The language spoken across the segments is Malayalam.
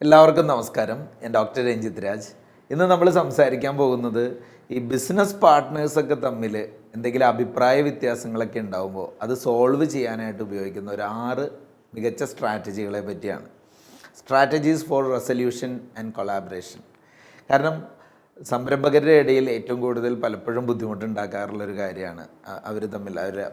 എല്ലാവർക്കും നമസ്കാരം. ഞാൻ ഡോക്ടർ രഞ്ജിത്ത് രാജ്. ഇന്ന് നമ്മൾ സംസാരിക്കാൻ പോകുന്നത് ഈ ബിസിനസ് പാർട്ട്നേഴ്സൊക്കെ തമ്മിൽ എന്തെങ്കിലും അഭിപ്രായ വ്യത്യാസങ്ങളൊക്കെ ഉണ്ടാകുമ്പോൾ അത് സോൾവ് ചെയ്യാനായിട്ട് ഉപയോഗിക്കുന്ന ഒരു 6 മികച്ച സ്ട്രാറ്റജികളെ പറ്റിയാണ്. Strategies four resolution and collaboration. കാരണം സംരംഭകരുടെ ഇടയിൽ ഏറ്റവും കൂടുതൽ പലപ്പോഴും ബുദ്ധിമുട്ടുണ്ടാക്കാറുള്ളൊരു കാര്യമാണ് അവരുടെ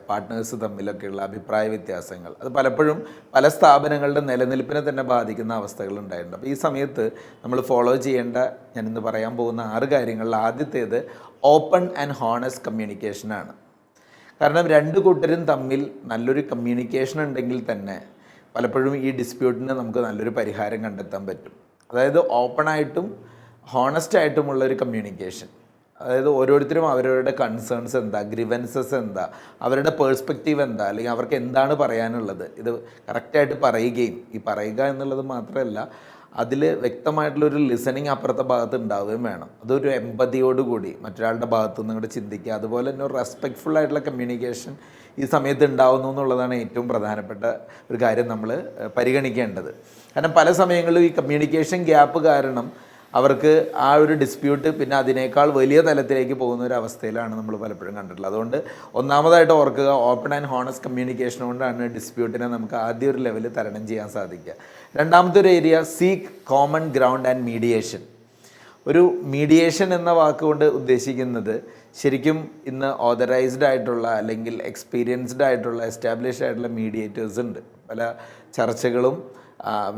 പാർട്ട്നേഴ്സ് തമ്മിലൊക്കെയുള്ള അഭിപ്രായ വ്യത്യാസങ്ങൾ. അത് പലപ്പോഴും പല സ്ഥാപനങ്ങളുടെ നിലനിൽപ്പിനെ തന്നെ ബാധിക്കുന്ന അവസ്ഥകൾ ഉണ്ടായിട്ടുണ്ട്. അപ്പോൾ ഈ സമയത്ത് നമ്മൾ ഫോളോ ചെയ്യേണ്ട ഞാനിന്ന് പറയാൻ പോകുന്ന 6 കാര്യങ്ങളിൽ ആദ്യത്തേത് ഓപ്പൺ ആൻഡ് ഹോണസ്റ്റ് കമ്മ്യൂണിക്കേഷനാണ്. കാരണം രണ്ട് കൂട്ടരും തമ്മിൽ നല്ലൊരു കമ്മ്യൂണിക്കേഷൻ ഉണ്ടെങ്കിൽ തന്നെ പലപ്പോഴും ഈ ഡിസ്പ്യൂട്ടിന് നമുക്ക് നല്ലൊരു പരിഹാരം കണ്ടെത്താൻ പറ്റും. അതായത് ഓപ്പണായിട്ടും ഹോണസ്റ്റായിട്ടുമുള്ളൊരു കമ്മ്യൂണിക്കേഷൻ. അതായത് ഓരോരുത്തരും അവരവരുടെ കൺസേൺസ് എന്താ, ഗ്രിവൻസസ് എന്താ, അവരുടെ പേഴ്സ്പെക്റ്റീവ് എന്താ, അല്ലെങ്കിൽ അവർക്ക് എന്താണ് പറയാനുള്ളത്, ഇത് കറക്റ്റായിട്ട് പറയുകയും ഈ പറയുക എന്നുള്ളത് മാത്രമല്ല അതിൽ വ്യക്തമായിട്ടുള്ളൊരു ലിസണിങ് അപ്പുറത്തെ ഭാഗത്ത് ഉണ്ടാവുകയും വേണം. അതൊരു എമ്പതിയോടുകൂടി മറ്റൊരാളുടെ ഭാഗത്തു നിന്ന് ഇങ്ങോട്ട് ചിന്തിക്കുക. അതുപോലെ തന്നെ ഒരു റെസ്പെക്റ്റ്ഫുൾ ആയിട്ടുള്ള കമ്മ്യൂണിക്കേഷൻ ഈ സമയത്ത് ഉണ്ടാവുന്നു എന്നുള്ളതാണ് ഏറ്റവും പ്രധാനപ്പെട്ട ഒരു കാര്യം നമ്മൾ പരിഗണിക്കേണ്ടത്. കാരണം പല സമയങ്ങളിലും ഈ കമ്മ്യൂണിക്കേഷൻ ഗ്യാപ്പ് കാരണം അവർക്ക് ആ ഒരു ഡിസ്പ്യൂട്ട് പിന്നെ അതിനേക്കാൾ വലിയ തലത്തിലേക്ക് പോകുന്ന ഒരു അവസ്ഥയിലാണ് നമ്മൾ പലപ്പോഴും കണ്ടിട്ടുള്ളത്. അതുകൊണ്ട് ഒന്നാമതായിട്ട് ഓർക്കുക, ഓപ്പൺ ആൻഡ് ഹോണസ്റ്റ് കമ്മ്യൂണിക്കേഷൻ കൊണ്ടാണ് ഡിസ്പ്യൂട്ടിനെ നമുക്ക് ആദ്യ ഒരു ലെവലിൽ തരണം ചെയ്യാൻ സാധിക്കുക. രണ്ടാമത്തെ ഒരു area seek common ground and mediation. ഒരു മീഡിയേഷൻ എന്ന വാക്കുകൊണ്ട് ഉദ്ദേശിക്കുന്നത് ശരിക്കും ഇന്ന് ഓതറൈസ്ഡ് ആയിട്ടുള്ള അല്ലെങ്കിൽ എക്സ്പീരിയൻസ്ഡ് ആയിട്ടുള്ള എസ്റ്റാബ്ലിഷ്ഡ് ആയിട്ടുള്ള മീഡിയേറ്റേഴ്സ് ഉണ്ട്. പല ചർച്ചകളും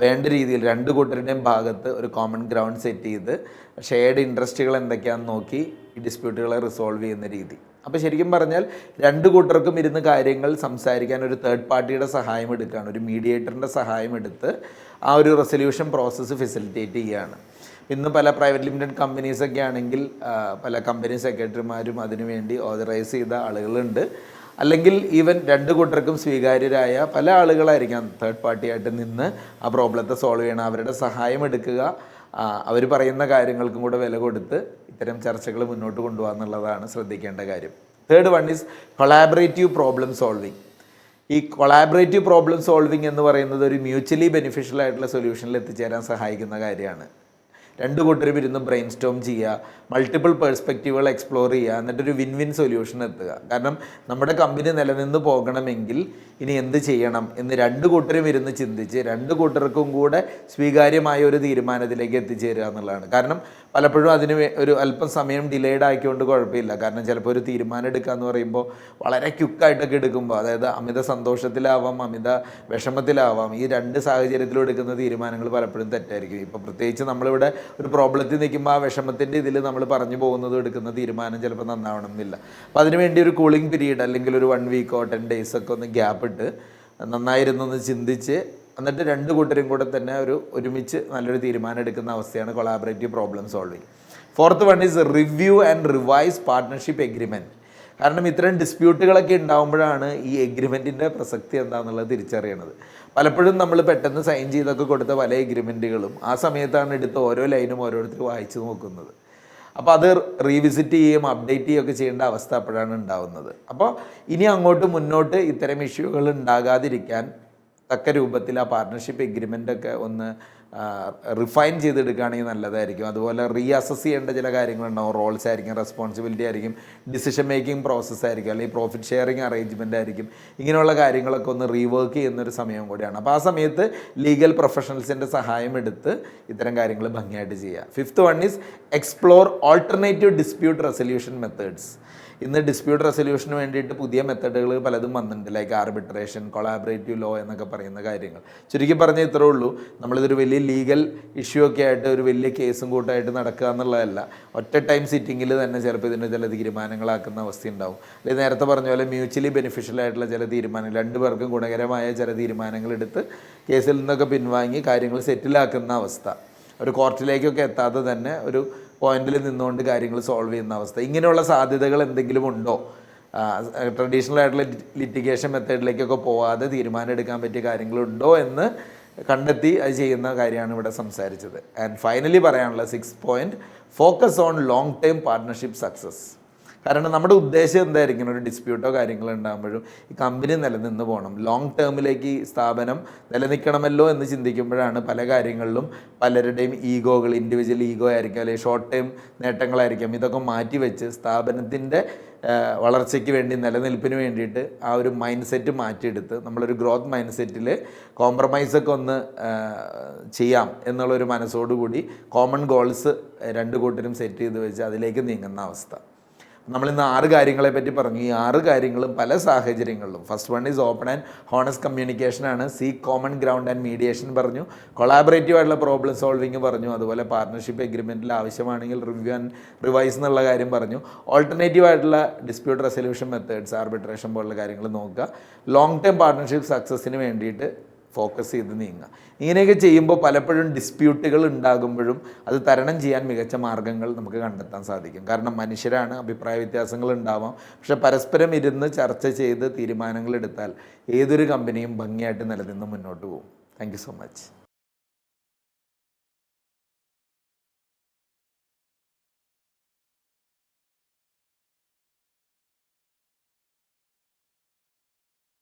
വേണ്ട രീതിയിൽ രണ്ട് കൂട്ടരുടെയും ഭാഗത്ത് ഒരു കോമൺ ഗ്രൗണ്ട് സെറ്റ് ചെയ്ത് ഷെയർഡ് ഇൻട്രസ്റ്റുകൾ എന്തൊക്കെയാണെന്ന് നോക്കി ഈ ഡിസ്പ്യൂട്ടുകളെ റിസോൾവ് ചെയ്യുന്ന രീതി. അപ്പോൾ ശരിക്കും പറഞ്ഞാൽ രണ്ട് കൂട്ടർക്കും ഇരുന്ന് കാര്യങ്ങൾ സംസാരിക്കാൻ ഒരു തേർഡ് പാർട്ടിയുടെ സഹായം എടുക്കുകയാണ്, ഒരു മീഡിയേറ്ററിൻ്റെ സഹായം എടുത്ത് ആ ഒരു റെസൊല്യൂഷൻ പ്രോസസ്സ് ഫെസിലിറ്റേറ്റ് ചെയ്യുകയാണ്. ഇന്ന് പല പ്രൈവറ്റ് ലിമിറ്റഡ് കമ്പനീസൊക്കെ ആണെങ്കിൽ പല കമ്പനി സെക്രട്ടറിമാരും അതിനുവേണ്ടി ഓതറൈസ് ചെയ്ത ആളുകളുണ്ട്. അല്ലെങ്കിൽ ഈവൻ രണ്ട് കൂട്ടർക്കും സ്വീകാര്യരായ പല ആളുകളായിരിക്കാം തേർഡ് പാർട്ടിയായിട്ട് നിന്ന് ആ പ്രോബ്ലത്തെ സോൾവ് ചെയ്യണം. അവരുടെ സഹായം എടുക്കുക, അവർ പറയുന്ന കാര്യങ്ങൾക്കും കൂടെ വില കൊടുത്ത് ഇത്തരം ചർച്ചകൾ മുന്നോട്ട് കൊണ്ടുപോകുക എന്നുള്ളതാണ് ശ്രദ്ധിക്കേണ്ട കാര്യം. Third one is collaborative problem solving. ഈ കൊളാബറേറ്റീവ് പ്രോബ്ലം സോൾവിങ് എന്ന് പറയുന്നത് ഒരു മ്യൂച്വലി ബെനിഫിഷ്യൽ ആയിട്ടുള്ള സൊല്യൂഷനിൽ എത്തിച്ചേരാൻ സഹായിക്കുന്ന കാര്യമാണ്. രണ്ട് കൂട്ടരും ഇരുന്ന് ബ്രെയിൻ സ്റ്റോം ചെയ്യുക, മൾട്ടിപ്പിൾ പേഴ്സ്പെക്റ്റീവുകൾ എക്സ്പ്ലോർ ചെയ്യുക, എന്നിട്ടൊരു വിൻ വിൻ സൊല്യൂഷൻ എത്തുക. കാരണം നമ്മുടെ കമ്പനി നിലനിന്ന് പോകണമെങ്കിൽ ഇനി എന്ത് ചെയ്യണം എന്ന് രണ്ട് കൂട്ടരും ഇരുന്ന് ചിന്തിച്ച് രണ്ട് കൂട്ടർക്കും കൂടെ സ്വീകാര്യമായ ഒരു തീരുമാനത്തിലേക്ക് എത്തിച്ചേരുക എന്നുള്ളതാണ്. കാരണം പലപ്പോഴും അതിന് ഒരു അല്പം സമയം ഡിലേഡ് ആക്കിക്കൊണ്ട് കുഴപ്പമില്ല. കാരണം ചിലപ്പോൾ ഒരു തീരുമാനം എടുക്കുക എന്ന് പറയുമ്പോൾ വളരെ ക്വിക്കായിട്ടൊക്കെ എടുക്കുമ്പോൾ, അതായത് അമിത സന്തോഷത്തിലാവാം, അമിത വിഷമത്തിലാവാം, ഈ രണ്ട് സാഹചര്യത്തിലും എടുക്കുന്ന തീരുമാനങ്ങൾ പലപ്പോഴും തെറ്റായിരിക്കും. ഇപ്പോൾ പ്രത്യേകിച്ച് നമ്മളിവിടെ ഒരു പ്രോബ്ലത്തിൽ നിൽക്കുമ്പോൾ ആ വിഷമത്തിൻ്റെ ഇതിൽ നമ്മൾ പറഞ്ഞു പോകുന്നതും എടുക്കുന്ന തീരുമാനം ചിലപ്പോൾ നന്നാവണം എന്നില്ല. അപ്പോൾ അതിനുവേണ്ടി ഒരു കൂളിംഗ് പീരീഡ് അല്ലെങ്കിൽ ഒരു 1 വീക്കോ 10 ഡേയ്സൊക്കെ ഒന്ന് ഗ്യാപ്പ് ഇട്ട് നന്നായിരുന്നൊന്ന് ചിന്തിച്ച് എന്നിട്ട് രണ്ട് കൂട്ടരും കൂടെ തന്നെ ഒരുമിച്ച് നല്ലൊരു തീരുമാനം എടുക്കുന്ന അവസ്ഥയാണ് collaborative problem solving. Fourth one is review and revise partnership agreement. കാരണം ഇത്തരം ഡിസ്പ്യൂട്ടുകളൊക്കെ ഉണ്ടാകുമ്പോഴാണ് ഈ എഗ്രിമെൻറ്റിൻ്റെ പ്രസക്തി എന്താണെന്നുള്ളത് തിരിച്ചറിയണത്. പലപ്പോഴും നമ്മൾ പെട്ടെന്ന് സൈൻ ചെയ്തൊക്കെ കൊടുത്ത പല എഗ്രിമെൻറ്റുകളും ആ സമയത്താണ് എടുത്ത് ഓരോ ലൈനും ഓരോരുത്തർ വായിച്ചു നോക്കുന്നത്. അപ്പോൾ അത് റീവിസിറ്റ് ചെയ്യുകയും അപ്ഡേറ്റ് ചെയ്യുകയൊക്കെ ചെയ്യേണ്ട അവസ്ഥ അപ്പോഴാണ് ഉണ്ടാകുന്നത്. അപ്പോൾ ഇനി അങ്ങോട്ട് മുന്നോട്ട് ഇത്തരം ഇഷ്യൂകൾ ഉണ്ടാകാതിരിക്കാൻ തക്ക രൂപത്തിൽ ആ പാർട്ട്ണർഷിപ്പ് എഗ്രിമെൻ്റൊക്കെ ഒന്ന് റിഫൈൻ ചെയ്തെടുക്കുകയാണെങ്കിൽ നല്ലതായിരിക്കും. അതുപോലെ അസസ് ചെയ്യേണ്ട ചില കാര്യങ്ങളുണ്ടാവും. റോൾസ് ആയിരിക്കും, റെസ്പോൺസിബിലിറ്റി ആയിരിക്കും, ഡിസിഷൻ മേക്കിംഗ് പ്രോസസ്സ് ആയിരിക്കും, അല്ലെങ്കിൽ പ്രോഫിറ്റ് ഷെയറിങ് അറേഞ്ച്മെൻ്റ് ആയിരിക്കും. ഇങ്ങനെയുള്ള കാര്യങ്ങളൊക്കെ ഒന്ന് റീവർക്ക് ചെയ്യുന്നൊരു സമയം കൂടിയാണ്. അപ്പോൾ ആ സമയത്ത് ലീഗൽ പ്രൊഫഷണൽസിൻ്റെ സഹായം എടുത്ത് ഇത്തരം കാര്യങ്ങൾ ഭംഗിയായിട്ട് ചെയ്യുക. Fifth one is explore alternative dispute resolution methods. ഇന്ന് ഡിസ്പ്യൂട്ട് റെസൊല്യൂഷന് വേണ്ടിയിട്ട് പുതിയ മെത്തഡുകൾ പലതും വന്നിട്ടുണ്ട്, ലൈക്ക് ആർബിട്രേഷൻ, കൊളാബറേറ്റീവ് ലോ എന്നൊക്കെ പറയുന്ന കാര്യങ്ങൾ. ചുരുക്കി പറഞ്ഞാൽ ഇത്രേ ഉള്ളൂ, നമ്മളിതൊരു വലിയ ലീഗൽ ഇഷ്യൂ ഒക്കെ ആയിട്ട് ഒരു വലിയ കേസും കൂട്ടായിട്ട് നടക്കുക എന്നുള്ളതല്ല. ഒറ്റ ടൈം സിറ്റിങ്ങിൽ തന്നെ ചിലപ്പോൾ ഇതിൻ്റെ ചില തീരുമാനങ്ങളാക്കുന്ന അവസ്ഥ ഉണ്ടാവും. അല്ലെങ്കിൽ നേരത്തെ പറഞ്ഞ പോലെ മ്യൂച്വലി ബെനിഫിഷ്യൽ ആയിട്ടുള്ള ചില തീരുമാനങ്ങൾ, രണ്ടുപേർക്കും ഗുണകരമായ ചില തീരുമാനങ്ങൾ എടുത്ത് കേസിൽ നിന്നൊക്കെ പിൻവാങ്ങി കാര്യങ്ങൾ സെറ്റിലാക്കുന്ന അവസ്ഥ, ഒരു കോർട്ടിലേക്കൊക്കെ എത്താതെ തന്നെ ഒരു പോയിന്റിൽ നിന്നുകൊണ്ട് കാര്യങ്ങൾ സോൾവ് ചെയ്യുന്ന അവസ്ഥ. ഇങ്ങനെയുള്ള സാധ്യതകൾ എന്തെങ്കിലും ഉണ്ടോ? ട്രഡീഷണൽ ആയിട്ടുള്ള ലിറ്റിഗേഷൻ മെത്തേഡിലേക്കൊക്കെ പോവാതെ തീരുമാനം എടുക്കാൻ പറ്റിയ കാര്യങ്ങളുണ്ടോ എന്ന് കണ്ടെത്തി അത് ചെയ്യുന്ന കാര്യമാണ് ഇവിടെ സംസാരിച്ചത്. ആൻഡ് ഫൈനലി പറയാനുള്ള 6th point, focus on long term partnership success. കാരണം നമ്മുടെ ഉദ്ദേശം എന്തായിരിക്കണം, ഒരു ഡിസ്പ്യൂട്ടോ കാര്യങ്ങളോ ഉണ്ടാകുമ്പോഴും ഈ കമ്പനി നിലനിന്ന് പോകണം, ലോങ് ടേമിലേക്ക് ഈ സ്ഥാപനം നിലനിൽക്കണമല്ലോ എന്ന് ചിന്തിക്കുമ്പോഴാണ് പല കാര്യങ്ങളിലും പലരുടെയും ഈഗോകൾ, ഇൻഡിവിജ്വൽ ഈഗോ ആയിരിക്കും, അല്ലെങ്കിൽ ഷോർട്ട് ടൈം നേട്ടങ്ങളായിരിക്കാം, ഇതൊക്കെ മാറ്റി വെച്ച് സ്ഥാപനത്തിൻ്റെ വളർച്ചയ്ക്ക് വേണ്ടി, നിലനിൽപ്പിന് വേണ്ടിയിട്ട് ആ ഒരു മൈൻഡ് സെറ്റ് മാറ്റിയെടുത്ത് നമ്മളൊരു ഗ്രോത്ത് മൈൻഡ് സെറ്റിൽ കോംപ്രമൈസൊക്കെ ഒന്ന് ചെയ്യാം എന്നുള്ളൊരു മനസ്സോടുകൂടി കോമൺ ഗോൾസ് രണ്ട് കൂട്ടരും സെറ്റ് ചെയ്ത് വെച്ച് അതിലേക്ക് നീങ്ങുന്ന അവസ്ഥ. നമ്മളിന്ന് 6 കാര്യങ്ങളെ പറ്റി പറഞ്ഞു. ഈ 6 കാര്യങ്ങളും പല സാഹചര്യങ്ങളിലും, first one is open and honest കമ്മ്യൂണിക്കേഷനാണ്, seek common ground and mediation പറഞ്ഞു, കൊളാബറേറ്റീവ് ആയിട്ടുള്ള പ്രോബ്ലം സോൾവിങ് പറഞ്ഞു, അതുപോലെ പാർട്ണർഷിപ്പ് എഗ്രിമെൻറ്റിൽ ആവശ്യമാണെങ്കിൽ റിവ്യൂ ആൻഡ് റിവൈസ് എന്നുള്ള കാര്യം പറഞ്ഞു, ഓൾട്ടർനേറ്റീവ് ആയിട്ടുള്ള ഡിസ്പ്യൂട്ട് റെസൊല്യൂഷൻ മെത്തേഡ്സ്, ആർബിട്രേഷൻ പോലുള്ള കാര്യങ്ങൾ നോക്കുക, ലോങ് ടേം പാർട്ണർഷിപ്പ് സക്സസ്സിന് വേണ്ടിയിട്ട് ഫോക്കസ് ചെയ്ത് നീങ്ങുക. ഇങ്ങനെയൊക്കെ ചെയ്യുമ്പോൾ പലപ്പോഴും ഡിസ്പ്യൂട്ടുകൾ ഉണ്ടാകുമ്പോഴും അത് തരണം ചെയ്യാൻ മികച്ച മാർഗ്ഗങ്ങൾ നമുക്ക് കണ്ടെത്താൻ സാധിക്കും. കാരണം മനുഷ്യരാണ്, അഭിപ്രായ വ്യത്യാസങ്ങൾ ഉണ്ടാവാം, പക്ഷെ പരസ്പരം ഇരുന്ന് ചർച്ച ചെയ്ത് തീരുമാനങ്ങൾ എടുത്താൽ ഏതൊരു കമ്പനിയും ഭംഗിയായിട്ട് നിലനിന്ന് മുന്നോട്ട് പോകും. Thank you so much.